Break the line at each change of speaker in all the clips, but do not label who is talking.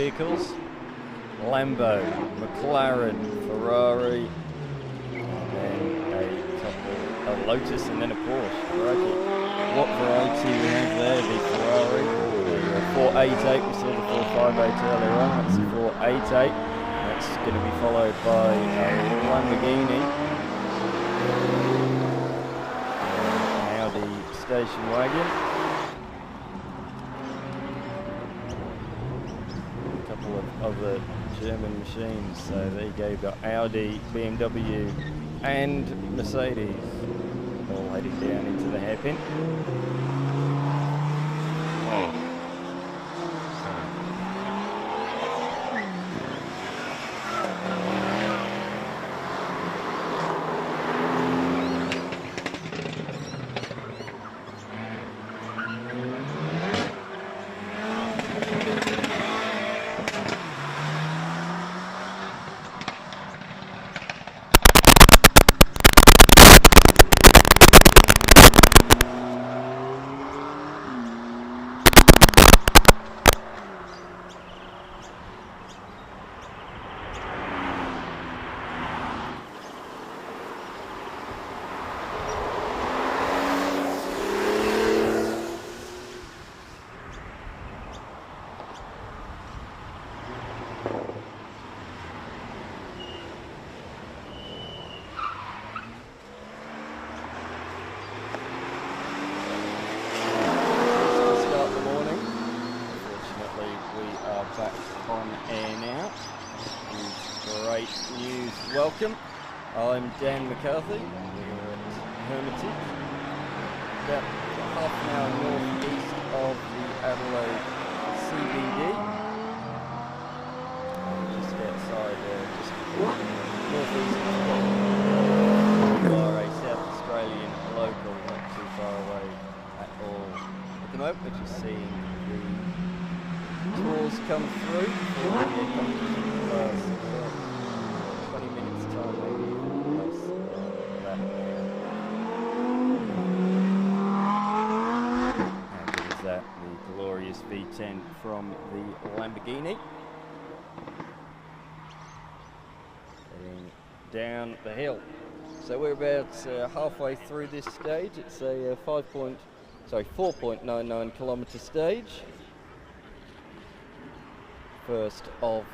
vehicles. Lambo, McLaren, Ferrari, and then a couple of Lotus, and then a Porsche. Crikey. What variety we have there? The Ferrari, the 488, we saw the 458 earlier on, that's the 488. That's going to be followed by a Lamborghini, an Audi station wagon, a couple of other German machines. So there you go, you've got Audi, BMW and Mercedes all heading down into the hairpin. Welcome, I'm Dan McCarthy, we're at Hermitage, about half an hour northeast of the Adelaide CBD, just outside, just northeast of we are a South Australian local, not too far away at all. At the moment we're just seeing the tours come through for the competition class. 20 minutes time maybe plus that. And it is that, the glorious V10 from the Lamborghini. Heading down the hill. So we're about halfway through this stage. It's a 4.99 kilometre stage. First of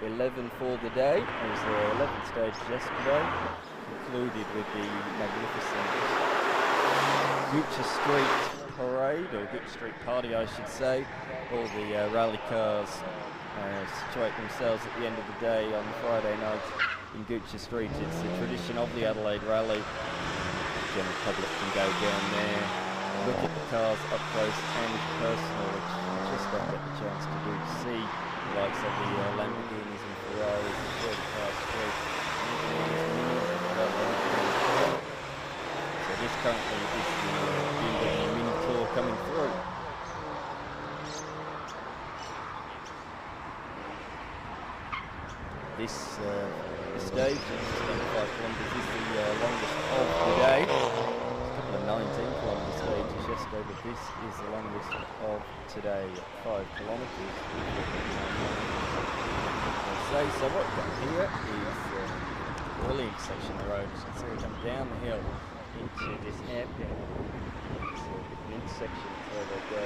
11 for the day. It was the 11th stage yesterday, concluded with the magnificent Gucci Street Parade, or Gucci Street Party I should say. All the rally cars situate themselves at the end of the day on Friday night in Gucci Street. It's the tradition of the Adelaide Rally. The general public can go down there, look at the cars up close and personal, which you just don't get the chance to do, to see the likes of the Lamborghinis and Ferraris and 35 Street. So this currently is the BMW Mini Tour coming through. This stage, just under 5 kilometres, is the longest of the day. A couple of 19-kilometre stages yesterday, but this is the longest of today, 5 kilometres. So what we've got here is a brilliant section of road. So we come down the hill into this hairpin. It's an intersection, so they go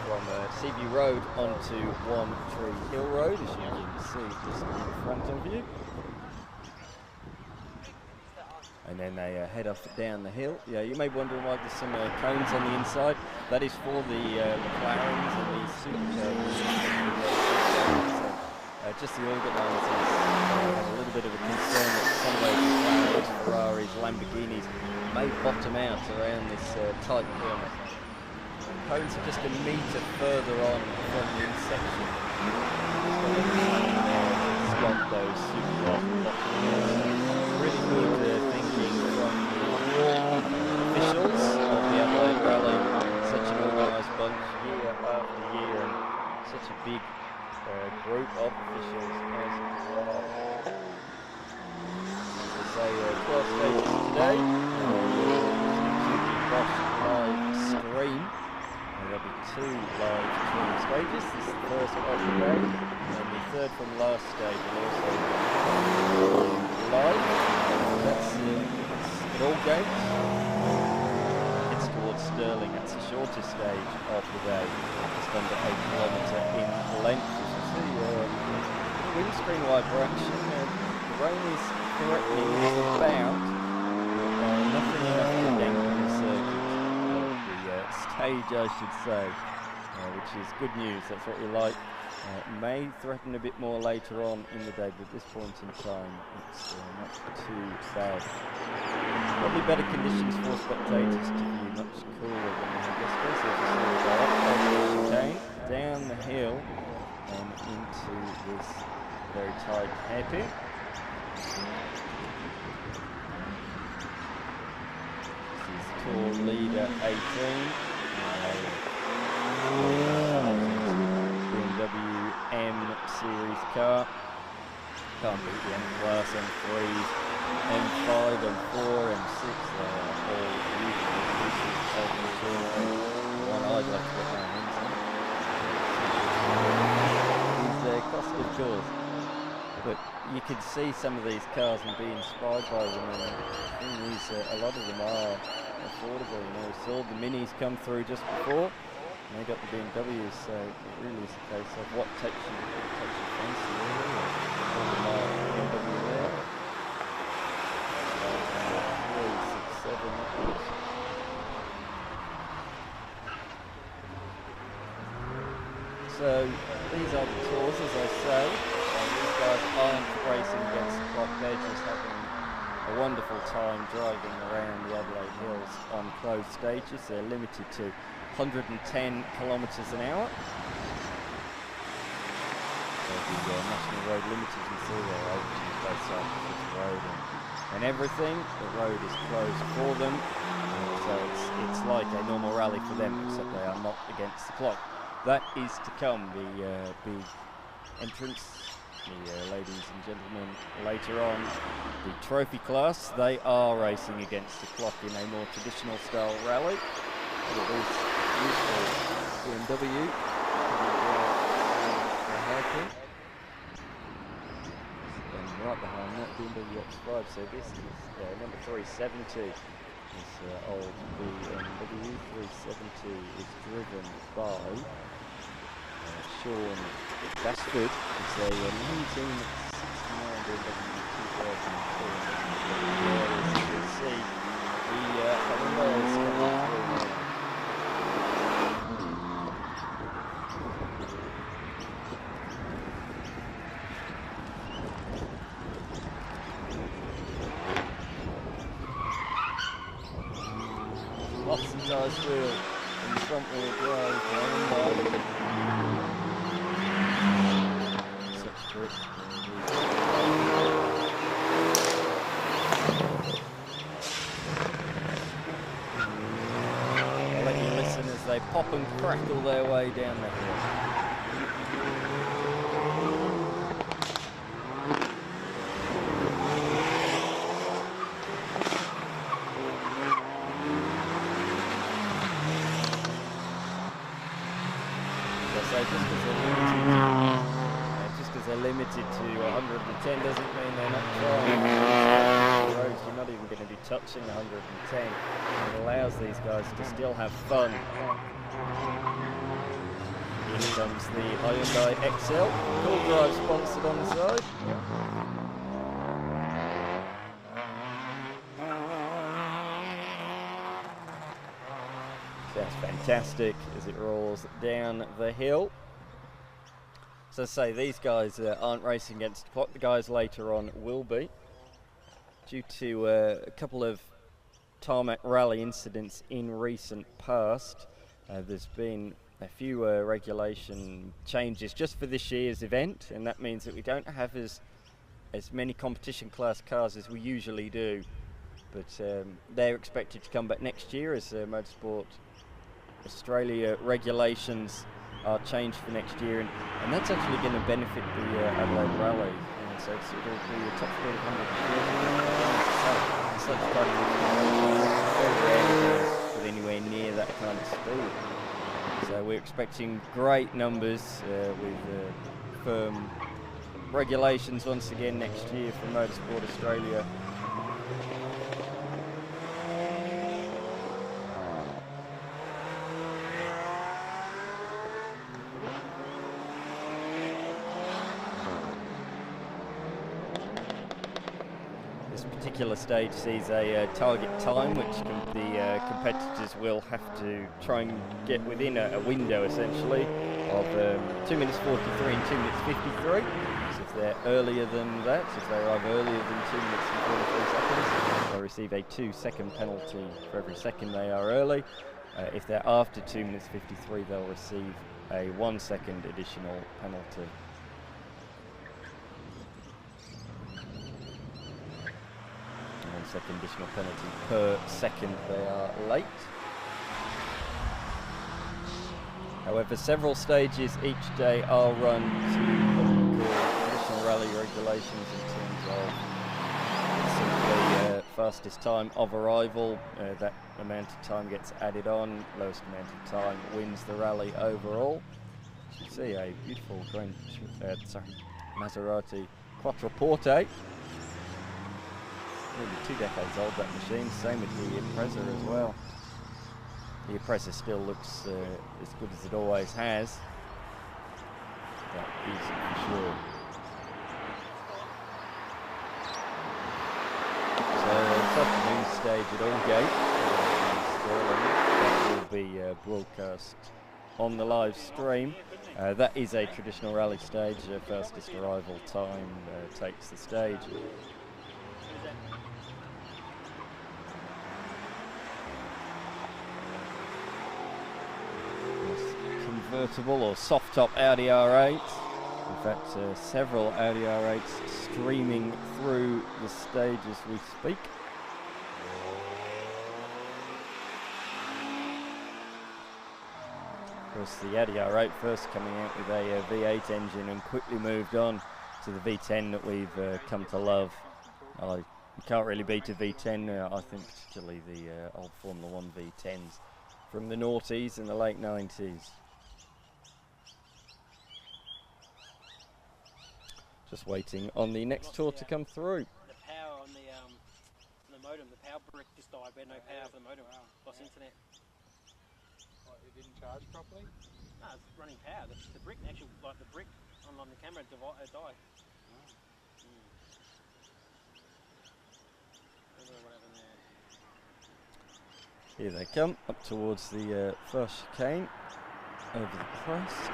from Seaview Road onto One Tree Hill Road, as you can see just in front of you. And then they head off down the hill. Yeah, you may be wondering why there's some cones on the inside. That is for the McLarens and the Supercars. Just the organisers have a little bit of a concern that some of those McLarens, Ferraris, Lamborghinis may bottom out around this tight corner. Cones are just a metre further on from the intersection. Stop those Supercars. Really good thinking from the officials of the Adelaide Rally. Such an organised bunch year after year, and such a big group of officials as well. As I say, 12 stages today, including Bosch live stream. there'll be 2 live trim stages. This is the first of the day, and the third from last stage will also be live. That's at all gates. It's towards Stirling. That's the shortest stage of the day, just under 8 kilometre in length. As you see, windscreen wiper action. The rain is threatening just about, nothing enough to dampen the circuit, the stage, I should say, which is good news. That's what we like. May threaten a bit more later on in the day, but at this point in time, it's not too bad. Probably better conditions for spectators to view, much cooler than yesterday. So as you see, we go up over the chicane, down the hill, and into this very tight hairpin. This is Tour Leader 18. BMW M Series car. Can't beat the M Class, M3s, M5, M4, M6. They are all beautiful pieces of machinery. One I'd like to get my hands on. These cost, of course. But you can see some of these cars and be inspired by them. And the thing is, a lot of them are affordable. You know, we saw the Minis come through just before. And they got the BMWs, so it really is a case of what takes you fancy, really. All the BMW there. 3, 6, 7, upwards. So these are the tours, as I say. These guys aren't racing against the clock, they're just having a wonderful time driving around the Adelaide Hills on closed stages. They're limited to 110 kilometres an hour. So the National Road Limited, you can see they're open to both sides of the road and everything. The road is closed for them, so it's like a normal rally for them, except they are not against the clock. That is to come, the big entrance, the ladies and gentlemen later on. The trophy class, they are racing against the clock in a more traditional style rally. Look at this beautiful BMW and right behind that BMW X5, so this is number 370. This old BMW 370 is driven by Sean Bashford. It's a 1969 BMW 2002. As you can see, the windows coming through. Lots of tyres wheel in the front wheel drive. Such grip. I'll let you listen as they pop and crackle their way down the hill. Just because they're limited to 110 doesn't mean they're not trying. The roads, you're not even going to be touching 110. It allows these guys to still have fun. Here comes the Hyundai XL, Cool Drive sponsored on the side. That's fantastic as it rolls down the hill. So as I say, these guys aren't racing against the clock. The guys later on will be, due to a couple of tarmac rally incidents in recent past. There's been a few regulation changes just for this year's event, and that means that we don't have as many competition class cars as we usually do. But they're expected to come back next year as Motorsport Australia regulations are changed for next year, and that's actually going to benefit the Adelaide Rally, and so it'll be a top speed of 140. Such kind of very rare with anywhere near that kind of speed. So we're expecting great numbers with firm regulations once again next year from Motorsport Australia. This particular stage sees a target time which the competitors will have to try and get within a window essentially of 2 minutes 43 and 2 minutes 53. So if they're earlier than that, if they arrive earlier than 2 minutes and 43 seconds, they'll receive a 2-second penalty for every second they are early. If they're after 2 minutes 53, they'll receive a 1 second additional penalty. Second additional penalty per second they are late. However, several stages each day are run to what we call traditional rally regulations in terms of simply fastest time of arrival. That amount of time gets added on. Lowest amount of time wins the rally overall. You can see a beautiful Maserati Quattroporte. Nearly 2 decades old, that machine. Same with the Impreza as well. The Impreza still looks as good as it always has. That is for sure. So this afternoon's stage at Aldgate in Stirling, that will be broadcast on the live stream. That is a traditional rally stage. Fastest arrival time takes the stage. Convertible or soft top Audi R8. In fact, several Audi R8s streaming through the stage as we speak. Of course, the Audi R8 first coming out with a V8 engine and quickly moved on to the V10 that we've come to love. You can't really beat a V10, I think particularly the old Formula 1 V10s from the noughties and the late 90s. Just waiting on the next tour to come through.
The power on the modem, the power brick just died. We had no power for the modem. Lost internet.
It didn't charge properly?
No, it's running power. The brick, actually, like the brick on the camera died. I don't know what happened there.
Here they come, up towards the first chicane, over the crest,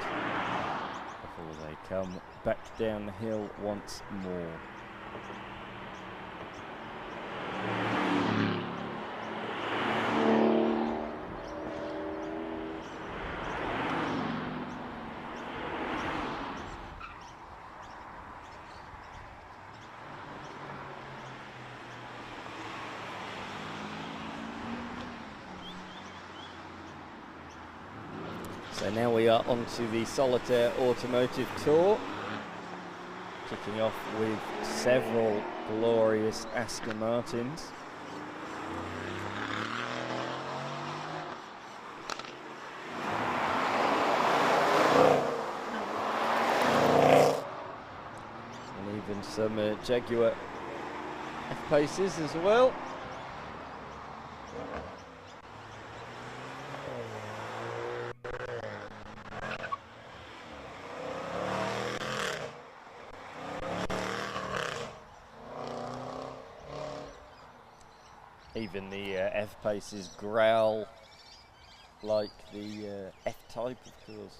before they come back down the hill once more. So now we are onto the Solitaire Automotive Tour, kicking off with several glorious Aston Martins. And even some Jaguar F-Paces as well. Even the F-Paces growl like the F-Type, of course.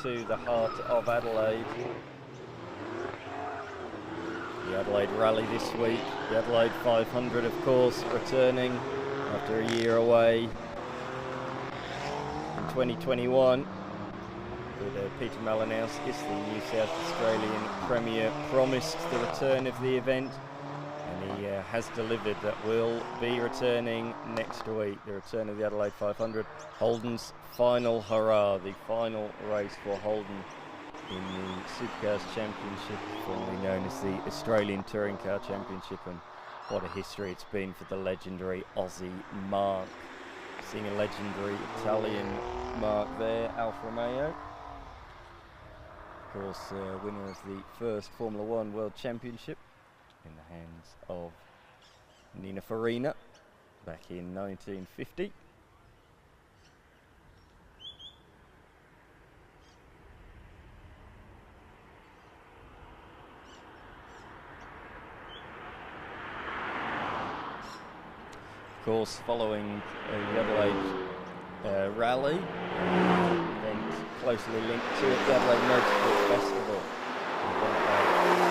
To the heart of Adelaide. The Adelaide Rally this week, the Adelaide 500 of course returning, after a year away in 2021. But Peter Malinowskis, the New South Australian Premier, promised the return of the event, and he has delivered. That will be returning next week, the return of the Adelaide 500. Holden's final hurrah, the final race for Holden in the Supercars Championship, formerly known as the Australian Touring Car Championship, and what a history it's been for the legendary Aussie Mark. Seeing a legendary Italian Mark there, Alfa Romeo. Of course, winner of the first Formula One World Championship in the hands of Nina Farina back in 1950. Of course, following the Adelaide rally, event closely linked to the Adelaide Motorsport Festival. I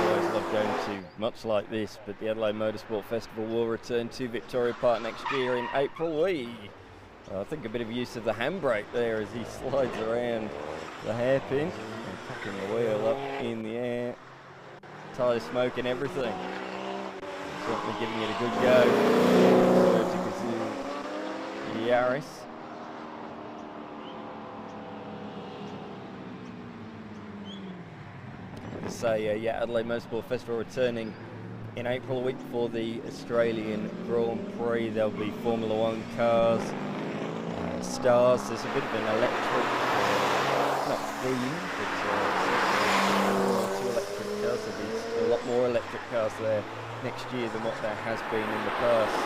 always love going to much like this, but the Adelaide Motorsport Festival will return to Victoria Park next year in April. I think a bit of use of the handbrake there as he slides around the hairpin and cocking the wheel up in the air. Tyre smoke and everything. Certainly giving it a good go. Yaris. Adelaide Motorsport Festival returning in April, a week before the Australian Grand Prix. There'll be Formula One cars, stars. There's a bit of an electric, not theme, but two electric cars. There'll be a lot more electric cars there next year than what there has been in the past.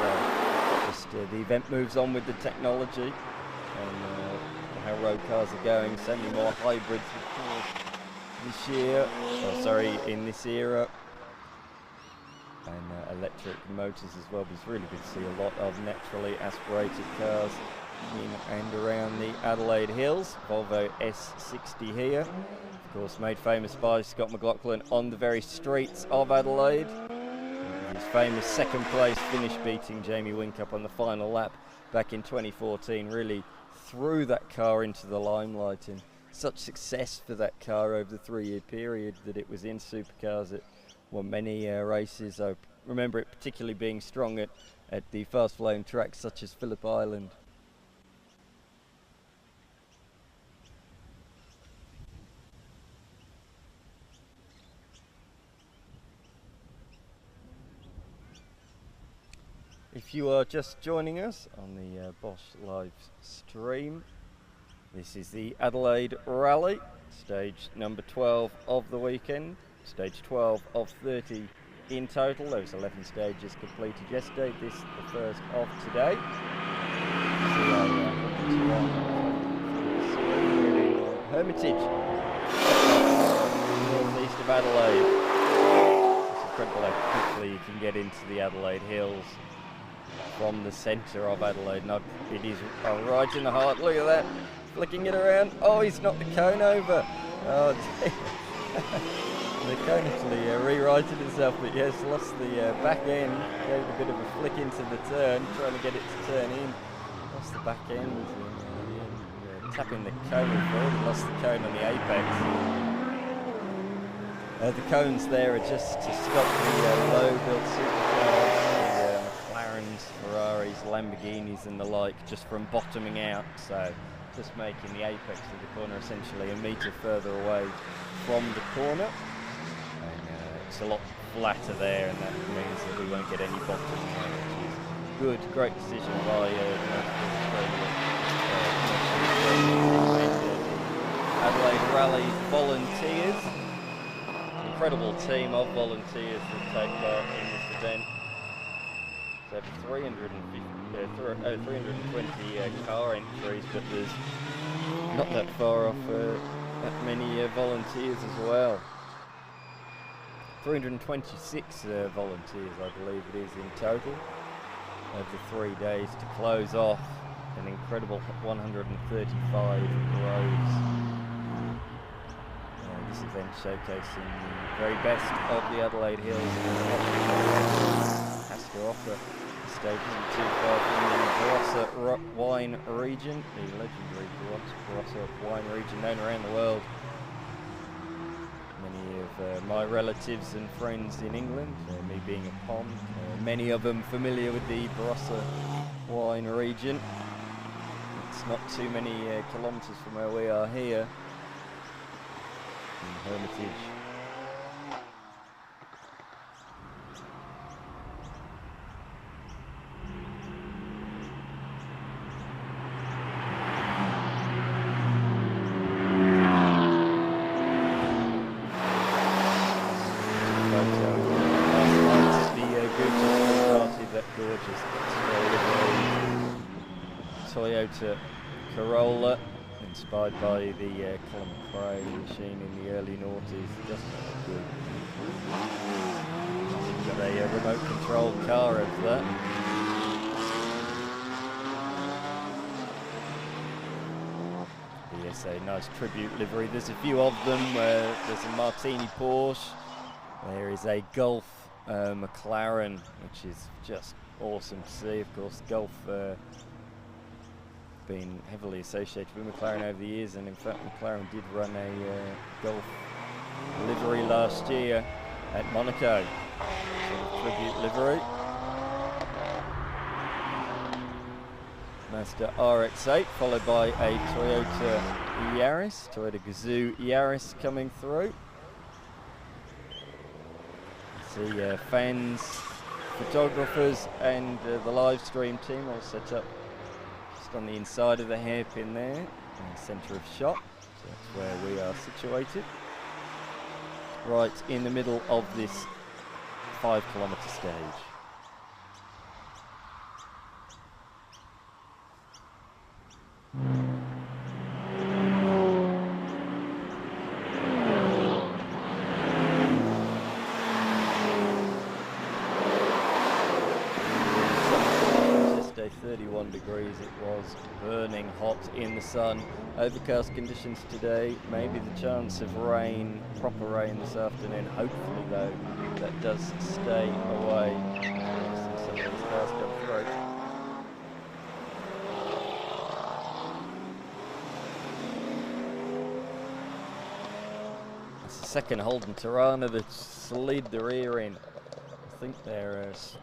So the event moves on with the technology and how road cars are going. So many more hybrids this year, in this era, and electric motors as well. But it's really good to see a lot of naturally aspirated cars in and around the Adelaide Hills. Volvo S60 here, of course made famous by Scott McLaughlin on the very streets of Adelaide. His famous second place finish, beating Jamie Whincup on the final lap back in 2014, really threw that car into the limelight, and such success for that car over the 3-year period that it was in Supercars. It won many races. I remember it particularly being strong at the fast flowing tracks such as Phillip Island. If you are just joining us on the Bosch live stream, this is the Adelaide Rally, stage number 12 of the weekend, stage 12 of 30 in total. There was 11 stages completed yesterday, this the first of today. Hermitage, northeast of Adelaide. It's incredible how quickly you can get into the Adelaide Hills from the centre of Adelaide. No, it is right in the heart. Look at that, flicking it around. Oh, he's knocked the cone over. Oh dear. The cone actually rewrited itself, but yes, lost the back end, gave it a bit of a flick into the turn, trying to get it to turn in. Lost the back end, and, tapping the cone forward, lost the cone on the apex. The cones there are just to stop the low-built supercars, McLarens, Ferraris, Lamborghinis and the like, just from bottoming out. So just making the apex of the corner essentially a metre further away from the corner. And it's a lot flatter there, and that means that we won't get any bottoming out, which is good. Great decision by Adelaide Rally volunteers. Incredible team of volunteers that take part in this event. So 320 car entries, but there's not that far off that many volunteers as well. 326 volunteers, I believe it is, in total over 3 days to close off an incredible 135 roads. This event showcasing the very best of the Adelaide Hills has to offer. stage isn't too far from the Barossa wine region, the legendary Barossa wine region known around the world. Many of my relatives and friends in England, me being a Pom, many of them familiar with the Barossa wine region. It's not too many kilometres from where we are here in Hermitage. Toyota Corolla, inspired by the Colin McRae machine in the early noughties. Just good. Got a remote controlled car of that. Yes, a nice tribute livery. There's a few of them. There's a Martini Porsche. There is a Golf McLaren, which is just awesome to see. Of course, Golf been heavily associated with McLaren over the years, and in fact McLaren did run a Golf livery last year at Monaco, sort of tribute livery. Mazda RX-8 followed by a Toyota Yaris, Toyota Gazoo Yaris coming through. See fans, photographers and the live stream team all set up on the inside of the hairpin there, in the centre of shot, so that's where we are situated, right in the middle of this 5 kilometre stage. Day 31 degrees it was, burning hot in the sun. Overcast conditions today, maybe the chance of rain, proper rain this afternoon. Hopefully though that does stay away. Some of these cars come through. That's the second Holden Tirana that slid the rear in. I think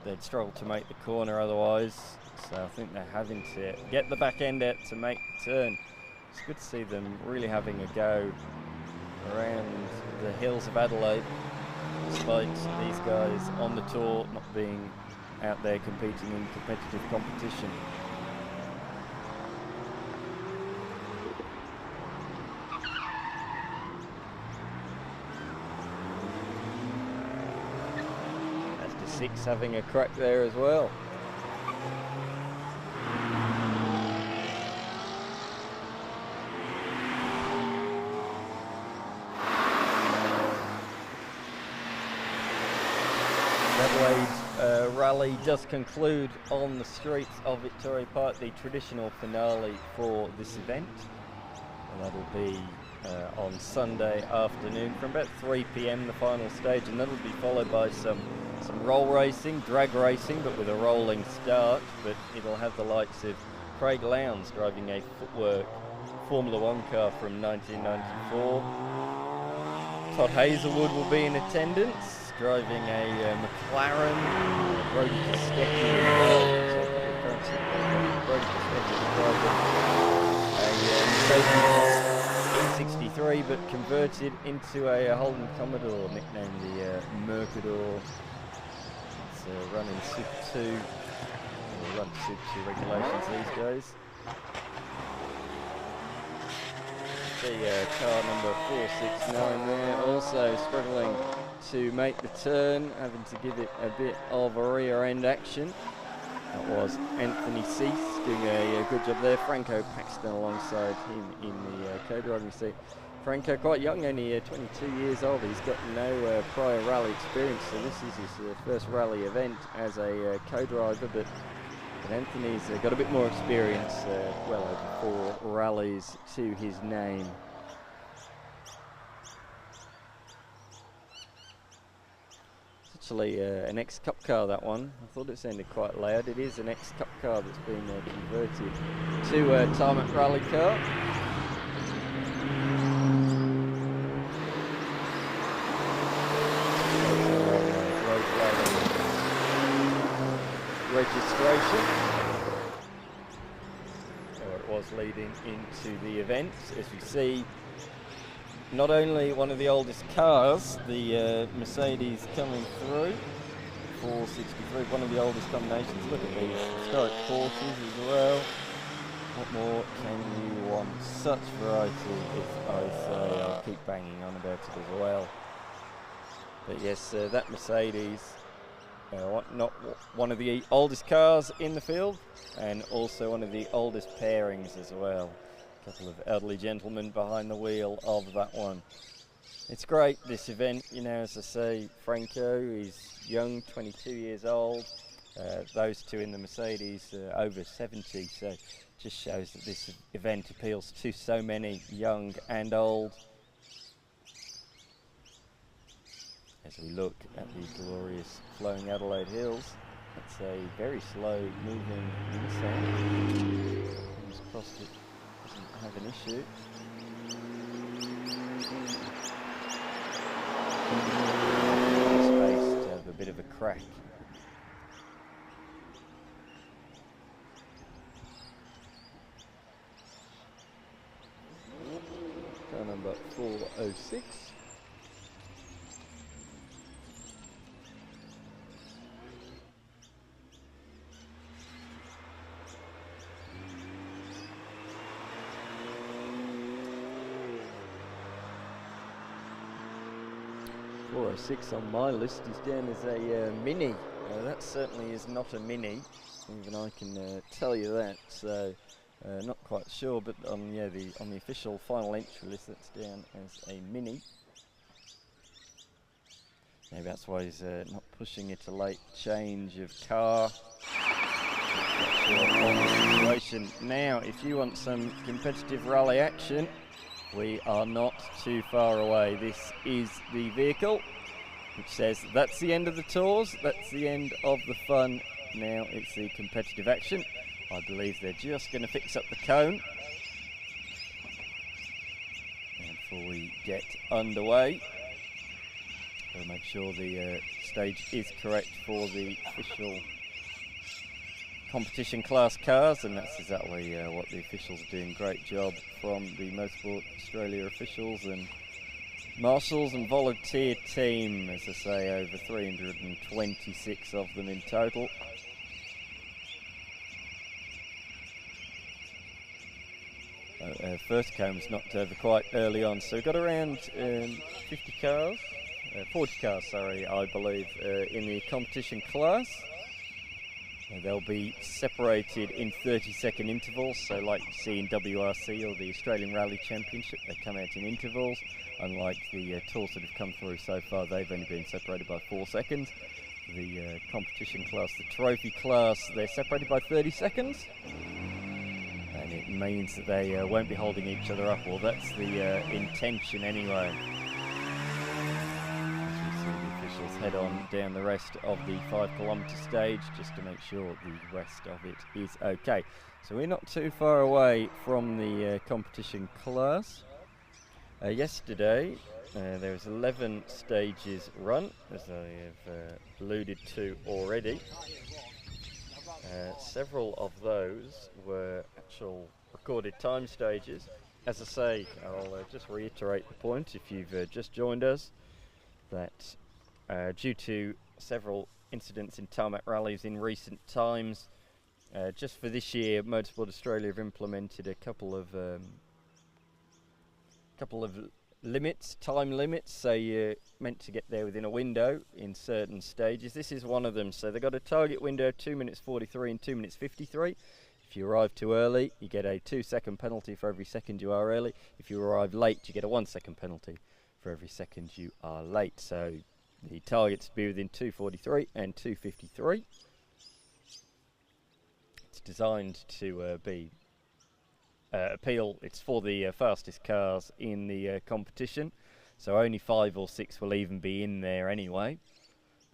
they'd struggle to make the corner otherwise. So I think they're having to get the back end out to make the turn. It's good to see them really having a go around the hills of Adelaide, despite these guys on the tour not being out there competing in competitive competition. That's the 6 having a crack there as well. Adelaide rally does conclude on the streets of Victoria Park, the traditional finale for this event, and that'll be on Sunday afternoon from about 3 p.m. the final stage, and that'll be followed by some roll racing, drag racing, but with a rolling start. But it'll have the likes of Craig Lowndes driving a Footwork Formula 1 car from 1994. Todd Hazelwood will be in attendance, driving a McLaren. Brody Kostecki driving a E63, but converted into a Holden Commodore, nicknamed the Mercador. It's running Super 2, or run Super 2 regulations these days. The car number 469 there, also struggling to make the turn, having to give it a bit of a rear end action. That was Anthony Cease doing a good job there. Franco Paxton alongside him in the co-driving seat. Franco quite young, only 22 years old. He's got no prior rally experience, so this is his first rally event as a co-driver, but Anthony's got a bit more experience, well over 4 rallies to his name. actually an ex-Cup car, that one. I thought it sounded quite loud. It is an ex-Cup car that's been converted to a tarmac rally car. Registration, or it was leading into the event. As you see, not only one of the oldest cars, the Mercedes coming through, 463, one of the oldest combinations. Look at these historic Porsches as well. What more can you want? Such variety, if I say. I'll keep banging on about it as well. But yes, that Mercedes, not one of the oldest cars in the field, and also one of the oldest pairings as well. A couple of elderly gentlemen behind the wheel of that one. It's great, this event, you know, as I say, Franco is young, 22 years old. Those two in the Mercedes over 70, so just shows that this event appeals to so many, young and old. As we look at the glorious flowing Adelaide hills, it's a very slow moving Nissan. Fingers crossed it doesn't have an issue. Space to have a bit of a crack. Car number 406. .406 on my list is down as a Mini. That certainly is not a Mini, even I can tell you that. So not quite sure, but on the official final entry list, that's down as a Mini. Maybe that's why he's not pushing it a late change of car. Not sure on the situation. Now, if you want some competitive rally action, we are not too far away. This is the vehicle which says that's the end of the tours, that's the end of the fun. Now it's the competitive action. I believe they're just going to fix up the cone. And before we get underway, we'll make sure the stage is correct for the official competition class cars, and that's exactly what the officials are doing. Great job from the Motorsport Australia officials and marshals and volunteer team. As I say, over 326 of them in total. First cone was knocked over quite early on, so we've got around 50 cars, 40 cars, sorry, I believe, in the competition class. They'll be separated in 30-second intervals, so like you see in WRC or the Australian Rally Championship, they come out in intervals. Unlike the tours that have come through so far, they've only been separated by 4 seconds. The competition class, the trophy class, they're separated by 30 seconds. And it means that they won't be holding each other up, or that's the intention anyway. Head on down the rest of the 5-kilometre stage just to make sure the rest of it is okay. So we're not too far away from the competition class. Yesterday there was 11 stages run, as I have alluded to already. Several of those were actual recorded time stages. As I say, I'll just reiterate the point if you've just joined us, that due to several incidents in tarmac rallies in recent times, just for this year, Motorsport Australia have implemented a couple of limits, time limits. So you're meant to get there within a window in certain stages. This is one of them. So they've got a target window of 2 minutes 43 and 2 minutes 53. If you arrive too early, you get a 2-second penalty for every second you are early. If you arrive late, you get a 1-second penalty for every second you are late. So the target's to be within 2:43 and 2:53. It's designed to be appeal. It's for the fastest cars in the competition, so only 5 or 6 will even be in there anyway.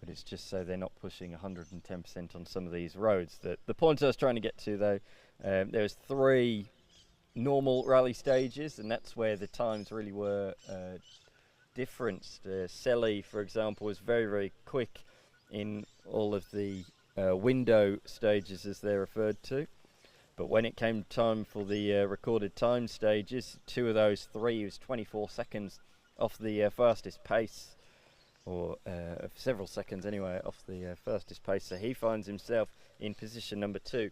but it's just so they're not pushing 110% on some of these roads. The point I was trying to get to, though, there's 3 normal rally stages, and that's where the times really were different. Selly, for example, was very, very quick in all of the window stages, as they're referred to. But when it came time for the recorded time stages, 2 of those 3 was 24 seconds off the fastest pace, or several seconds anyway, off the fastest pace. So he finds himself in position number 2,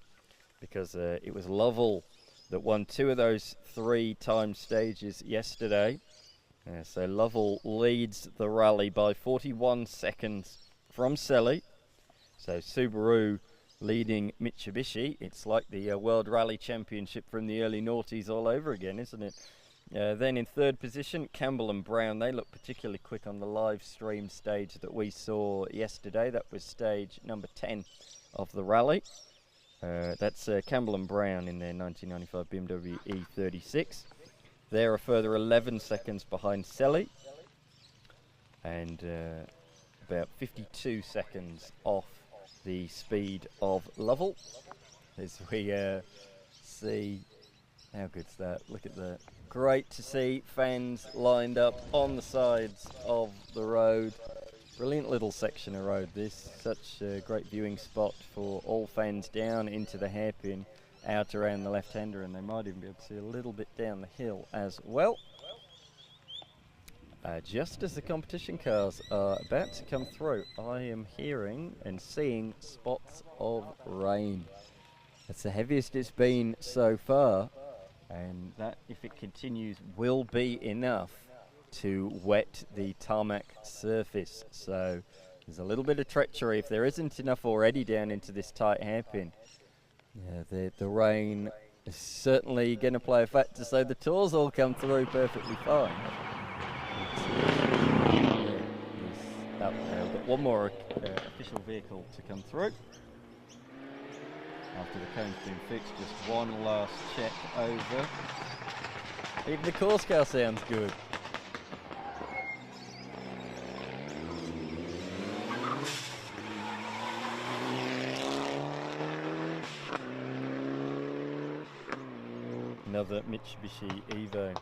because it was Lovell that won 2 of those 3 time stages yesterday. So Lovell leads the rally by 41 seconds from Selly. So Subaru leading Mitsubishi. It's like the World Rally Championship from the early noughties all over again, isn't it? Then in 3rd position, Campbell and Brown. They look particularly quick on the live stream stage that we saw yesterday. That was stage number 10 of the rally. That's Campbell and Brown in their 1995 BMW E36. They're a further 11 seconds behind Selly, and about 52 seconds off the speed of Lovell, as we see. How good's that? Look at that. Great to see fans lined up on the sides of the road. Brilliant little section of road this. Such a great viewing spot for all fans down into the hairpin, out around the left-hander, and they might even be able to see a little bit down the hill as well. Just as the competition cars are about to come through, I am hearing and seeing spots of rain. It's the heaviest it's been so far, and that, if it continues, will be enough to wet the tarmac surface. So there's a little bit of treachery if there isn't enough already down into this tight hairpin. Yeah, the rain is certainly going to play a factor, so the tours all come through perfectly fine. We've got one more official vehicle to come through. After the cone's been fixed, just one last check over. Even the course car sounds good. Another Mitsubishi Evo.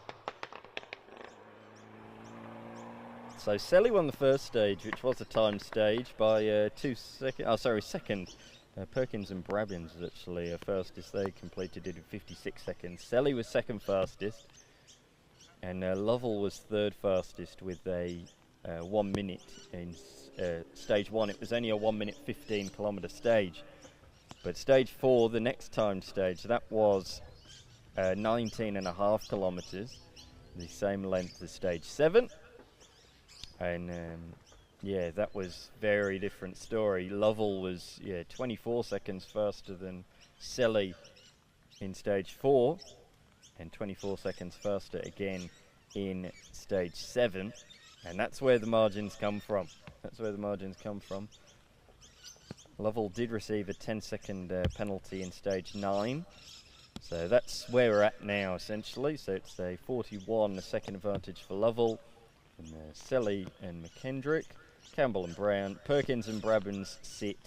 So Selly won the first stage, which was a time stage, by 2 seconds. Oh, sorry, second. Perkins and Brabbins was actually fastest. They completed it in 56 seconds. Selly was second fastest, and Lovell was 3rd fastest with a 1 minute in stage 1. It was only a 1 minute 15 kilometre stage, but stage 4, the next time stage, that was 19.5 kilometres, the same length as stage 7. And yeah, that was very different story. Lovell was 24 seconds faster than Selly in stage 4, and 24 seconds faster again in stage 7, and that's where the margins come from. That's where the margins come from. Lovell did receive a 10-second penalty in stage 9, so that's where we're at now essentially. So it's a 41 second advantage for Lovell, and Selly and McKendrick. Campbell and Brown. Perkins and Brabbins sit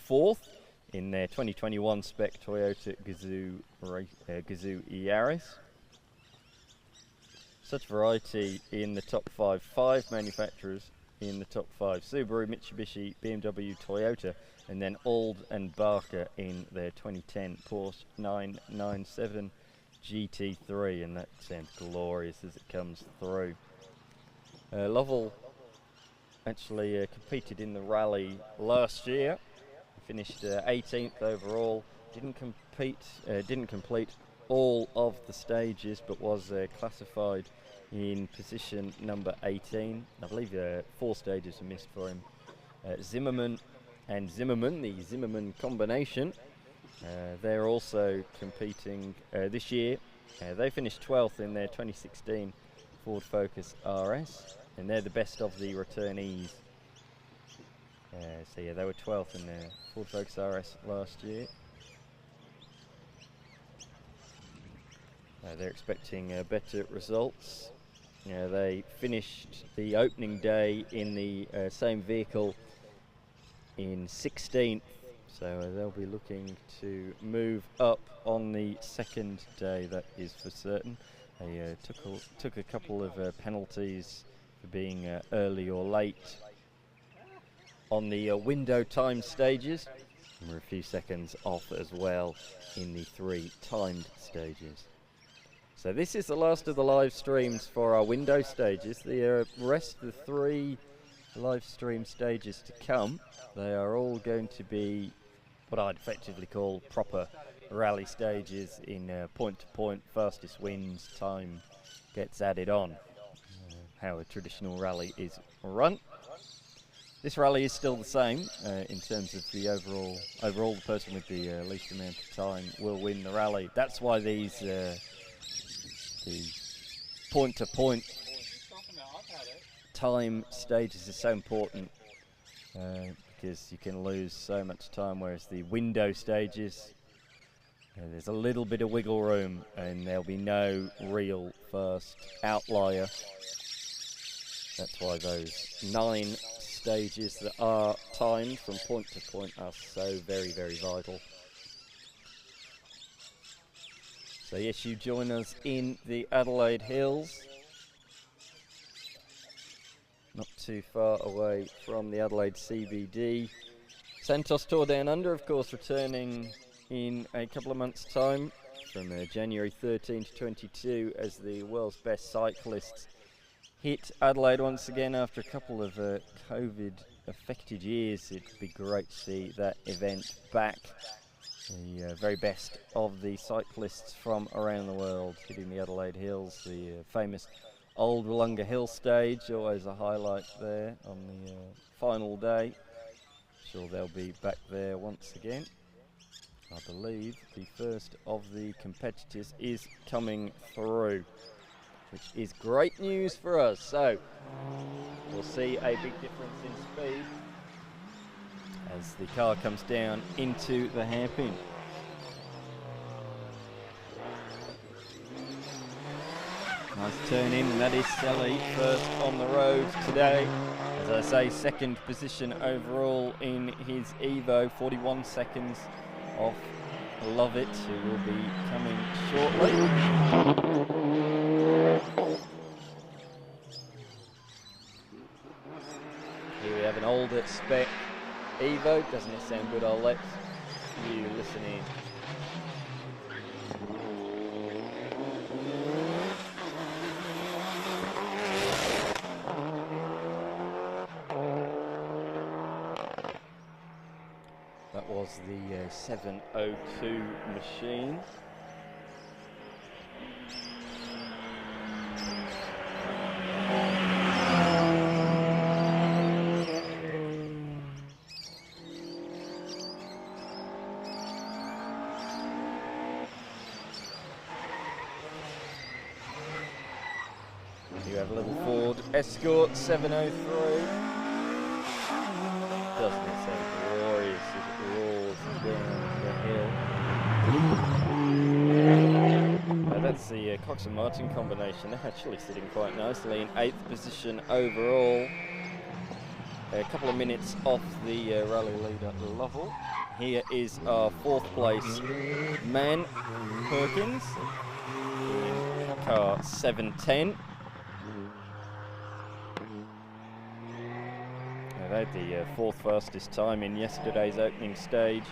4th in their 2021 spec Toyota Gazoo Yaris. Such variety in the top 5 manufacturers in the top 5. Subaru, Mitsubishi, BMW, Toyota, and then Auld and Barker in their 2010 Porsche 997 GT3, and that sounds glorious as it comes through. Lovell actually competed in the rally last year. He finished 18th overall. Didn't complete all of the stages, but was classified in position number 18. I believe 4 stages were missed for him. Zimmerman and Zimmerman, the Zimmerman combination, they're also competing this year. They finished 12th in their 2016 Ford Focus RS, and they're the best of the returnees. So yeah, they were 12th in their Ford Focus RS last year. They're expecting better results. They finished the opening day in the same vehicle in 16th. So they'll be looking to move up on the second day, that is for certain. They took a couple of penalties for being early or late on the window time stages. And we're a few seconds off as well in the 3 timed stages. So this is the last of the live streams for our window stages. The rest of the 3 live stream stages to come, they are all going to be what I'd effectively call proper rally stages in point-to-point, fastest wins, time gets added on. How a traditional rally is run. This rally is still the same in terms of the overall the person with the least amount of time will win the rally. That's why these the point-to-point time stages are so important, because you can lose so much time, whereas the window stages, there's a little bit of wiggle room and there'll be no real fast outlier. That's why those 9 stages that are timed from point to point are so very, very vital. So yes, you join us in the Adelaide Hills, not too far away from the Adelaide CBD. Santos Tour Down Under, of course, returning in a couple of months' time from January 13 to 22 as the world's best cyclists hit Adelaide once again after a couple of COVID-affected years. It'd be great to see that event back. The very best of the cyclists from around the world hitting the Adelaide Hills. The famous Old Wollonga Hill stage, always a highlight there on the final day. Sure they'll be back there once again. I believe the first of the competitors is coming through, which is great news for us. So we'll see a big difference in speed as the car comes down into the hairpin. Nice turn in, and that is Sally first on the road today. As I say, second position overall in his Evo, 41 seconds off Lovett, who will be coming shortly. Here we have an older spec Evo. Doesn't it sound good? I'll let you listen in. That was the 702 machine. You have a little Ford Escort 703. Doesn't it sound glorious as it roars down the hill? Now that's the Cox and Martin combination. They're actually sitting quite nicely in 8th position overall. A couple of minutes off the rally leader Lovell. Here is our 4th place man, Perkins, in car 710. They had the 4th fastest time in yesterday's opening stage,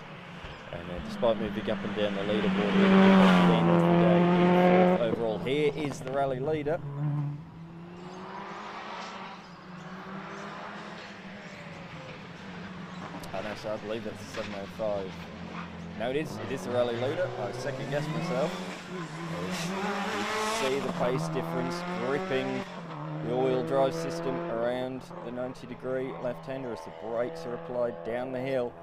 and despite moving up and down the leaderboard, at the end of the day, in 4th overall. Here is the rally leader. So I believe that's the 705. No, it is the rally leader. I second guessed myself. You can see the pace difference gripping the all-wheel drive system around the 90-degree left-hander as the brakes are applied down the hill.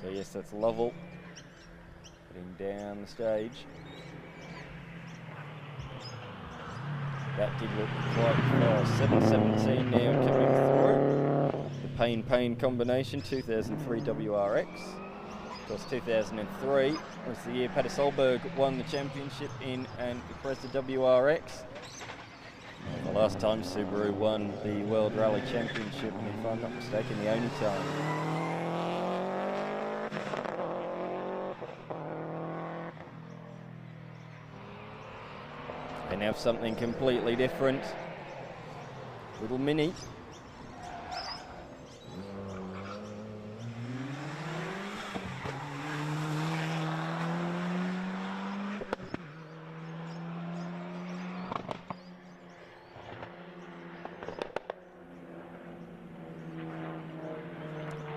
So yes, that's Lovell heading down the stage. That did look quite fast. 717 now coming through. The Pain combination, 2003 WRX. Of course, 2003 was the year Petter Solberg won the championship in an Impreza WRX. The last time Subaru won the World Rally Championship, and if I'm not mistaken, the only time. They now have something completely different. Little Mini.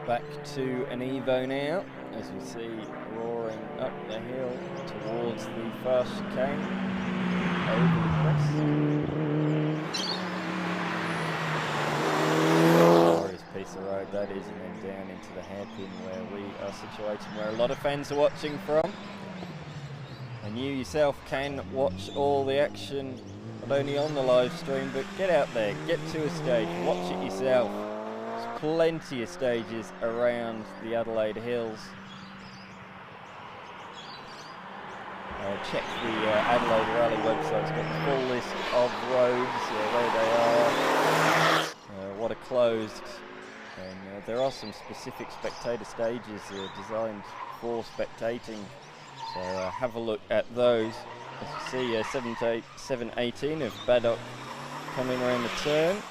Back to an Evo now, as we see roaring up the hill towards the fast chicane over the crest. Glorious piece of road that is, and then down into the hairpin where we are situated, where a lot of fans are watching from. And you yourself can watch all the action, not only on the live stream, but get out there, get to a stage, watch it yourself. Plenty of stages around the Adelaide Hills. Check the Adelaide Rally website. It's got the full list of roads, where they are, what are closed, and there are some specific spectator stages designed for spectating. So have a look at those. As you see, 718 of Baddock coming around the turn.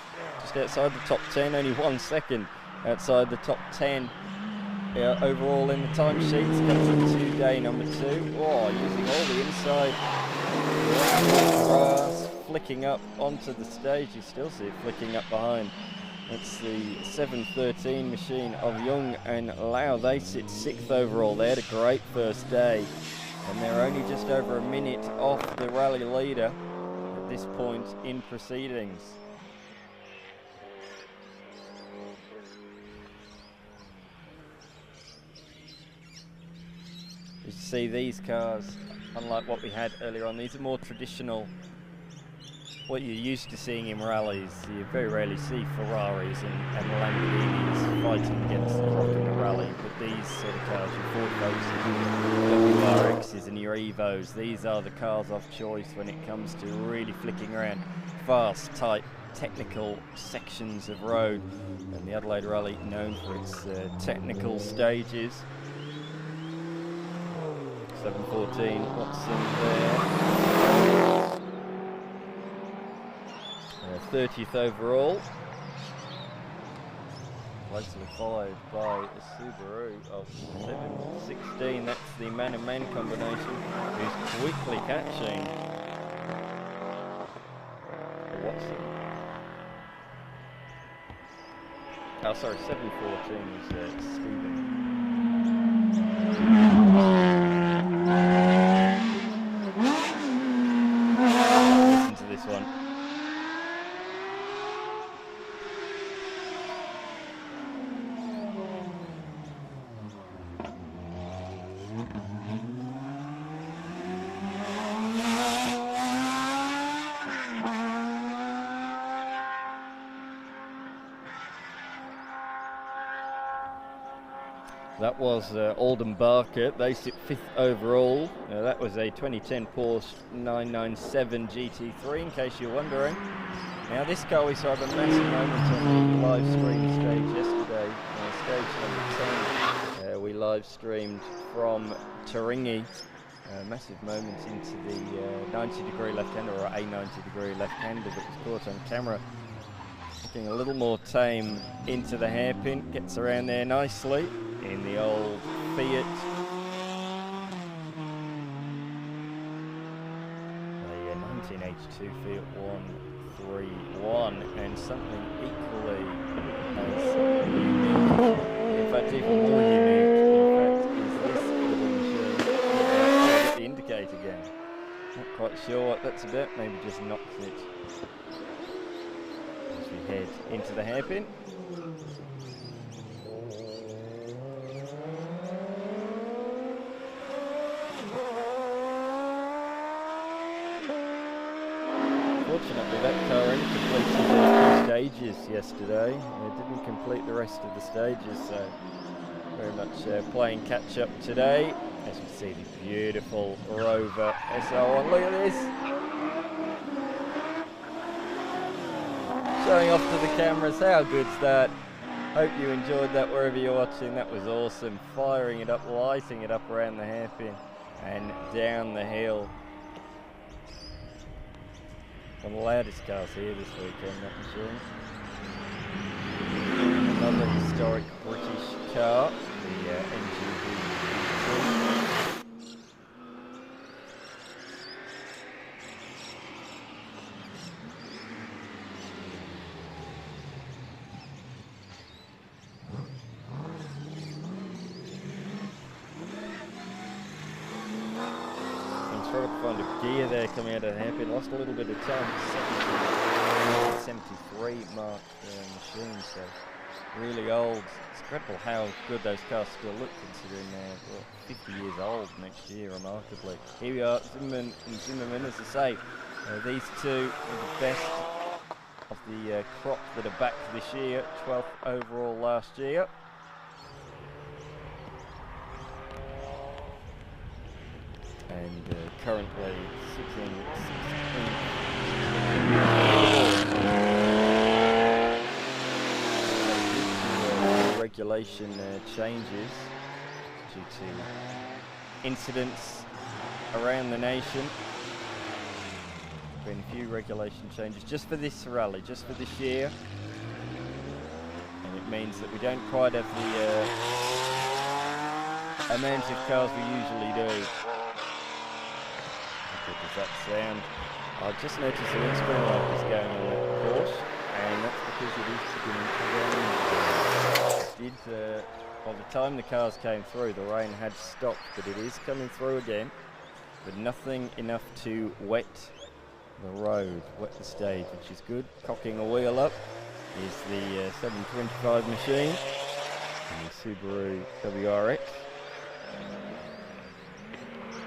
Just outside the top 10, only 1 second outside the top 10 overall in the timesheets. Comes into day number 2. Oh, using all the inside grass, flicking up onto the stage. You still see it flicking up behind. It's the 713 machine of Young and Lau. They sit 6th overall. They had a great first day, and they're only just over a minute off the rally leader at this point in proceedings. You see these cars, unlike what we had earlier on, these are more traditional, what you're used to seeing in rallies. You very rarely see Ferraris and Lamborghinis fighting against the clock in a rally, but these sort of cars, your Ford Focuses, WRXs and your Evos, these are the cars of choice when it comes to really flicking around fast, tight, technical sections of road. And the Adelaide Rally, known for its technical stages. 714, Watson there. 30th overall. Closely followed by a Subaru of 716. That's the man-and-man combination, who's quickly catching Watson. Oh, sorry, 714 was Stephen. Listen to this one. That was Alden Barker. They sit 5th overall. That was a 2010 Porsche 997 GT3, in case you're wondering. Now this car we saw have a massive moment on the live stream stage yesterday. Stage number 10. We live streamed from Taringi. Massive moment into the 90-degree left-hander, or a 90-degree left-hander that was caught on camera. Looking a little more tame into the hairpin. Gets around there nicely in the old Fiat. The 1982 Fiat 131, and something equally as unique, in fact even more unique, in fact, is this little machine. I'll get the indicator again. Not quite sure what that's about, maybe just knocks it as we head into the hairpin. Fortunately, that car only completed 2 stages yesterday. It didn't complete the rest of the stages, so very much playing catch-up today. As you see, the beautiful Rover SR1. Look at this! showing off to the cameras. How good's that? Hope you enjoyed that wherever you're watching. That was awesome. Firing it up, lighting it up around the hairpin and down the hill. One of the loudest cars here this weekend, that machine. Another historic British car, the NGV. Trying to find a gear there coming out of the hairpin. Lost a little bit of time. 73 mark machine, so really old. It's incredible how good those cars still look considering they're 50 years old next year, remarkably. Here we are, Zimmerman and Zimmerman, as I say. These two are the best of the crop that are back this year. 12th overall last year. And currently sitting 16th. Regulation changes due to incidents around the nation. Been a few regulation changes just for this rally, just for this year. And it means that we don't quite have the amount of cars we usually do. How good does that sound? I just noticed the windscreen wipe is going on that Bosch, and that's because it is beginning to rain. By the time the cars came through, the rain had stopped, but it is coming through again, but nothing enough to wet the road, wet the stage, which is good. Cocking a wheel up is the 725 machine, and the Subaru WRX.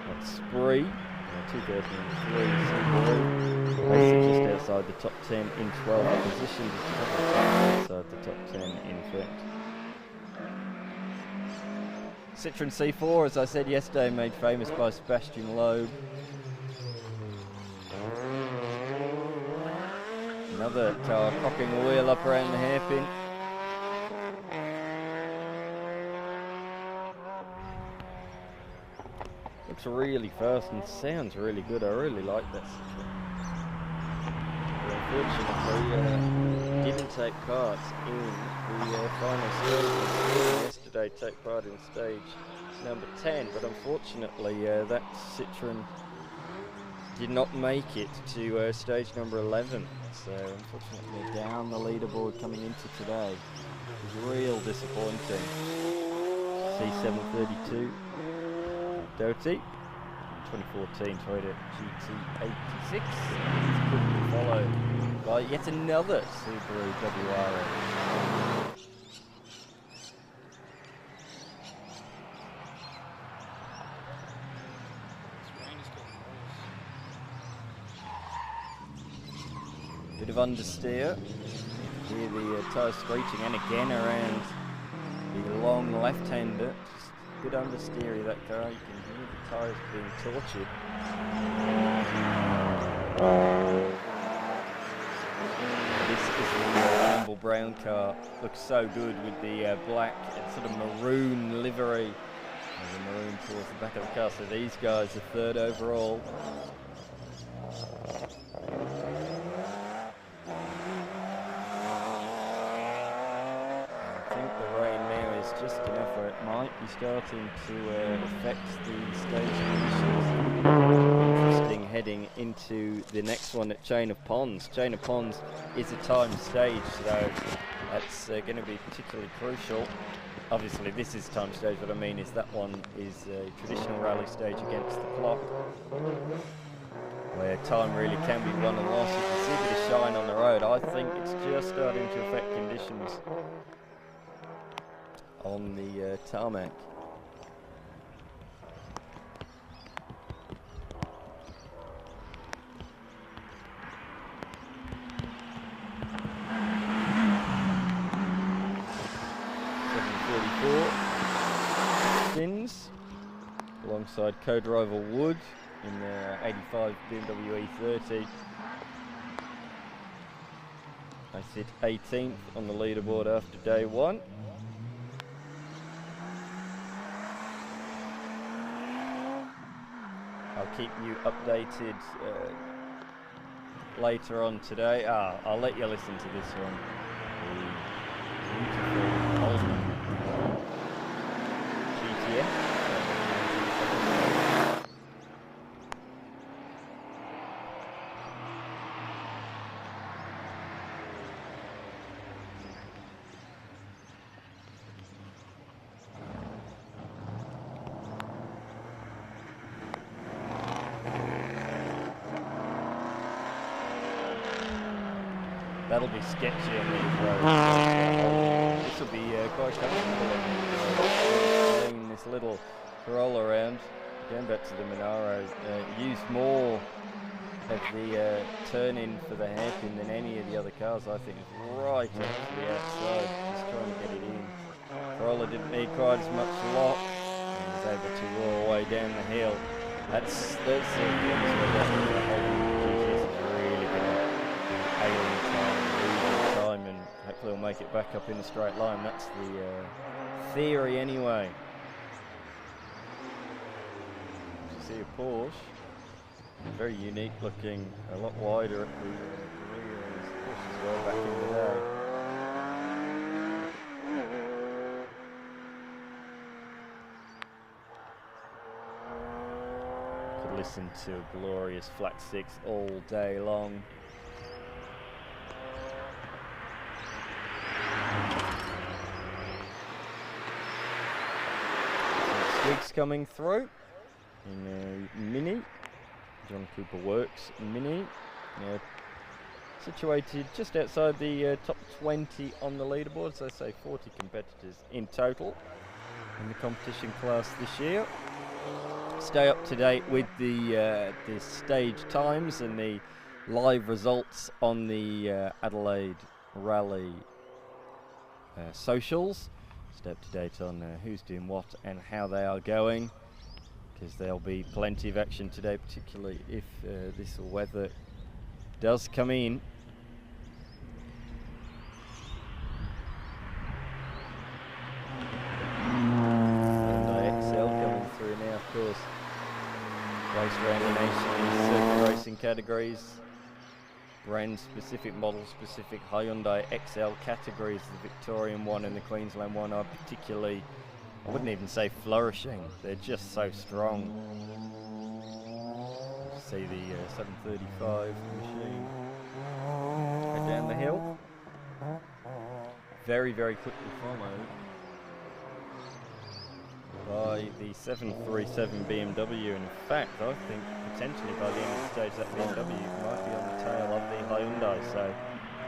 That's Spree. 2003 Subaru, racing just outside the top 10 in 12th position, just a couple of times outside the top 10 in fact. Citroen C4, as I said yesterday, made famous by Sebastian Loeb. Another car cocking a wheel up around the hairpin. Looks really fast and sounds really good. I really like that Citroen. Unfortunately, didn't take part in the final stage. Yesterday, take part in stage number 10, but unfortunately, that Citroen did not make it to stage number 11. So, unfortunately, down the leaderboard coming into today. It was real disappointing. C732. Doty, 2014 Toyota GT86, quickly followed by yet another Subaru WRX. Bit of understeer, hear the tyres screeching, and again around the long left-hander. Bit understeery that car, you can hear the tyres being tortured. This is the Rumble Brown car, looks so good with the black and sort of maroon livery. There's a maroon towards the back of the car, so these guys are third overall. Just enough where it might be starting to affect the stage conditions. Interesting heading into the next one at Chain of Ponds. Chain of Ponds is a timed stage, so that's going to be particularly crucial. Obviously this is timed stage, what I mean is that one is a traditional rally stage against the clock, where time really can be won and lost. You can see a bit of shine on the road. I think it's just starting to affect conditions on the tarmac. Sins alongside co-driver Wood in the 85 BMW E30. I sit 18th on the leaderboard after day one. I'll keep you updated later on today. I'll let you listen to this one. The beautiful Holden GTS. That'll be sketchy on these roads. This will be quite comfortable. Pulling this little roll around, going back to the Monaro, used more of the turn-in for the hairpin than any of the other cars. I think it's right up to the outside, just trying to get it in. Corolla didn't need quite as much lock, and was able to roar away down the hill. That's the time, and hopefully we'll make it back up in a straight line. That's the theory anyway. You see a Porsche, very unique looking, a lot wider at the rear as well back in the day. Could listen to a glorious flat six all day long. Squeaks coming through in a Mini, John Cooper Works Mini, situated just outside the top 20 on the leaderboard, so I say 40 competitors in total in the competition class this year. Stay up to date with the stage times and the live results on the Adelaide Rally socials. Stay up to date on who's doing what and how they are going, because there'll be plenty of action today, particularly if this weather does come in. And XL coming through now, of course. Race around the nation in circuit racing categories, brand specific, model specific. Hyundai XL categories, the Victorian one and the Queensland one, are particularly, I wouldn't even say flourishing, they're just so strong. See the 735 machine head down the hill. Very, very quickly followed by the 737 BMW. In fact, I think potentially by the end of the stage that BMW might be on the tail of the Hyundai, so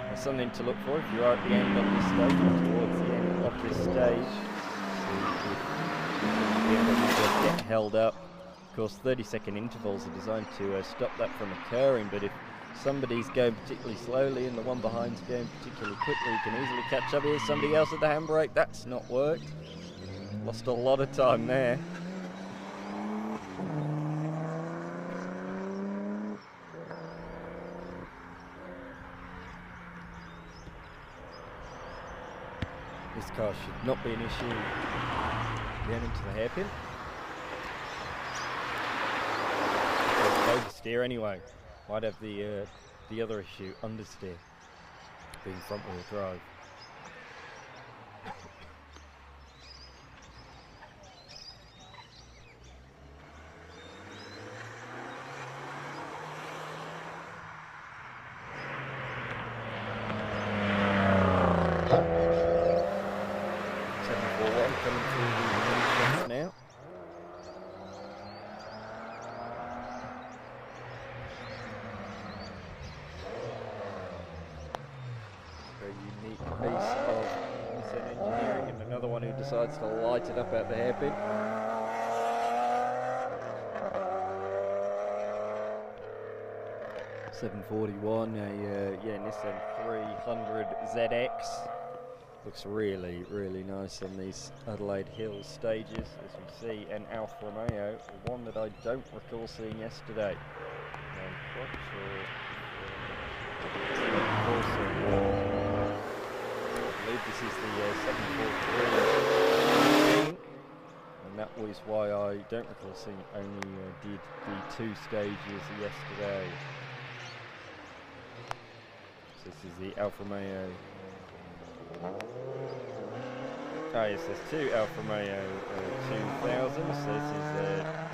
there's something to look for if you are at the end of this stage or towards the end of this stage. BMW does get held up. Of course, 30-second intervals are designed to stop that from occurring, but if somebody's going particularly slowly and the one behind's going particularly quickly, you can easily catch up. Here's somebody else at the handbrake. That's not worked. Lost a lot of time there. This car should not be an issue. Down into the hairpin. Oversteer anyway. Might have the other issue, understeer, being front wheel drive. Decides to light it up at the hairpin. $741, Nissan 300 ZX. Looks really, really nice on these Adelaide Hills stages, as we see, an Alfa Romeo, one that I don't recall seeing yesterday. I'm quite sure. believe this is the 743 machine, and that was why I don't recall seeing only did the 2 stages yesterday. So this is the Alfa Romeo. Oh yes, there's 2 Alfa Romeo 2000s, so this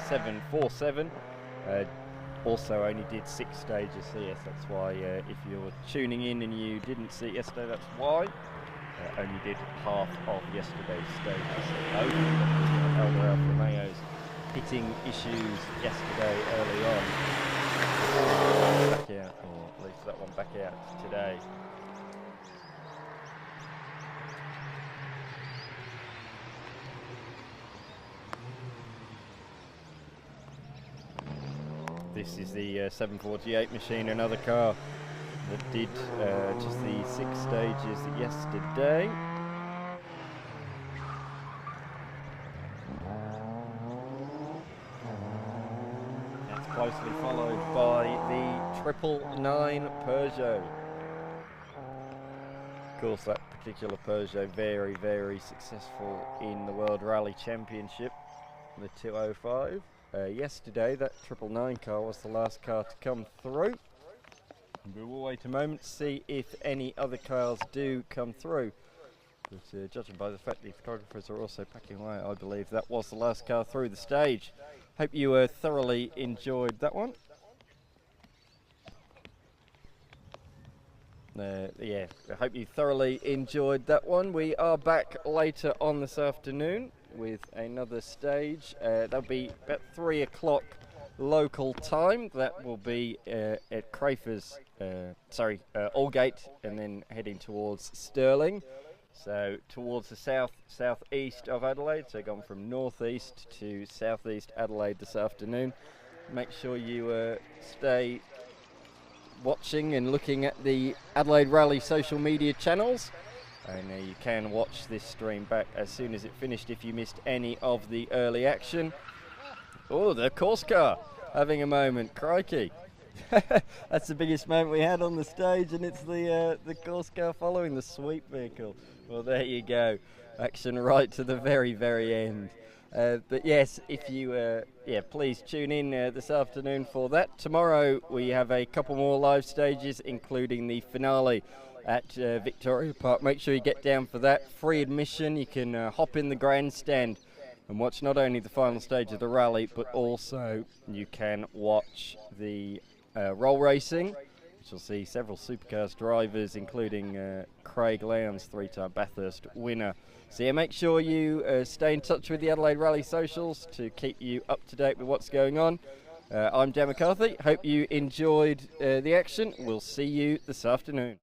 is 747. Also only did 6 stages, so yes, that's why if you're tuning in and you didn't see it yesterday, that's why. Only did half of yesterday's stages. So both of the elder Alfa Romeos hitting issues yesterday early on. Back out, or at least that one back out today. This is the 748 machine, another car that did just the 6 stages yesterday. That's closely followed by the 999 Peugeot. Of course, that particular Peugeot very, very successful in the World Rally Championship, the 205. Yesterday, that 999 car was the last car to come through. We will wait a moment to see if any other cars do come through. But judging by the fact the photographers are also packing away, I believe that was the last car through the stage. Hope you thoroughly enjoyed that one. Yeah, I hope you thoroughly enjoyed that one. We are back later on this afternoon with another stage. That'll be about 3 o'clock local time. That will be at Crafers, Aldgate, and then heading towards Stirling. So towards the southeast of Adelaide, so going from northeast to southeast Adelaide this afternoon. Make sure you stay watching and looking at the Adelaide Rally social media channels, and you can watch this stream back as soon as it finished if you missed any of the early action. Oh, the course car having a moment, crikey. That's the biggest moment we had on the stage, and it's the course car following the sweep vehicle. Well, there you go, action right to the very, very end. But yes, if you, please tune in this afternoon for that. Tomorrow we have a couple more live stages, including the finale at Victoria Park. Make sure you get down for that. Free admission. You can hop in the grandstand and watch not only the final stage of the rally, but also you can watch the roll racing, which will see several supercars drivers, including Craig Lowndes, 3-time Bathurst winner. So yeah, make sure you stay in touch with the Adelaide Rally socials to keep you up to date with what's going on. I'm Dan McCarthy. Hope you enjoyed the action. We'll see you this afternoon.